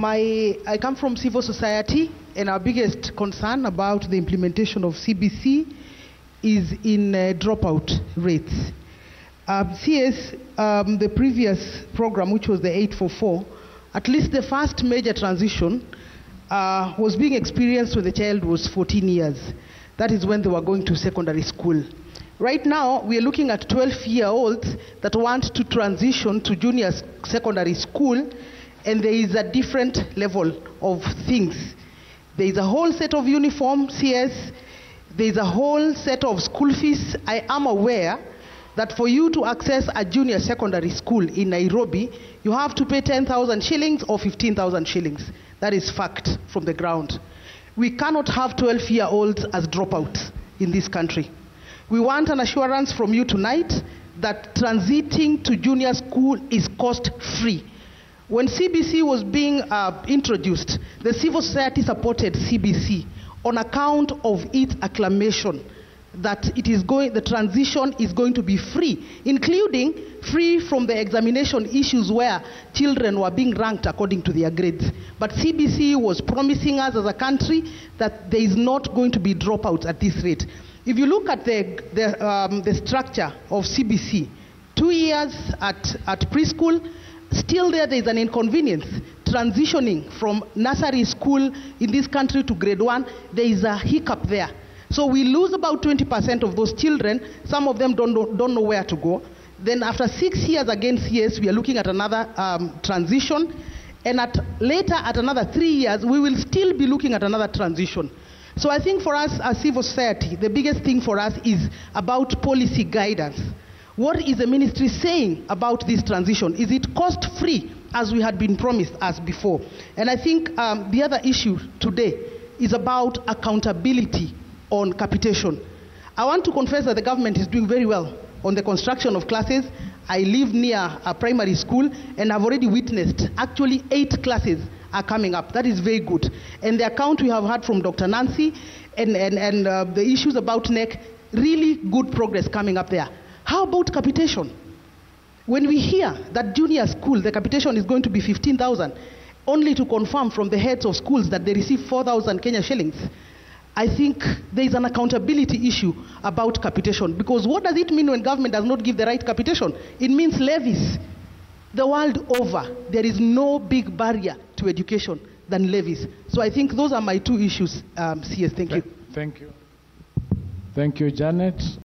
I come from civil society, and our biggest concern about the implementation of CBC is in dropout rates. CS, the previous program, which was the 844, at least the first major transition was being experienced when the child was 14 years. That is when they were going to secondary school. Right now, we are looking at 12-year-olds that want to transition to junior secondary school, and there is a different level of things. There is a whole set of uniform, CS. There is a whole set of school fees. I am aware that for you to access a junior secondary school in Nairobi, you have to pay 10,000 shillings or 15,000 shillings. That is fact from the ground. We cannot have 12-year-olds as dropouts in this country. We want an assurance from you tonight that transiting to junior school is cost-free. When CBC was being introduced, the civil society supported CBC on account of its acclamation that the transition is going to be free, including free from the examination issues where children were being ranked according to their grades. But CBC was promising us as a country that there is not going to be dropouts at this rate. If you look at the structure of CBC, 2 years at preschool, still there is an inconvenience. Transitioning from nursery school in this country to grade 1, there is a hiccup there. So we lose about 20% of those children. Some of them don't know where to go. Then after 6 years again, CS, we are looking at another transition. And later, at another 3 years, we will still be looking at another transition. So I think for us as civil society, the biggest thing for us is about policy guidance. What is the ministry saying about this transition? Is it cost-free, as we had been promised as before? And I think the other issue today is about accountability on capitation. I want to confess that the government is doing very well on the construction of classes. I live near a primary school, and I've already witnessed actually 8 classes are coming up. That is very good. And the account we have had from Dr. Nancy and the issues about NEC, really good progress coming up there. How about capitation? When we hear that junior school, the capitation is going to be 15,000, only to confirm from the heads of schools that they receive 4,000 Kenya shillings, I think there is an accountability issue about capitation. Because what does it mean when government does not give the right capitation? It means levies. The world over, there is no big barrier to education than levies. So I think those are my 2 issues, CS. Thank you. Thank you. Thank you, Janet.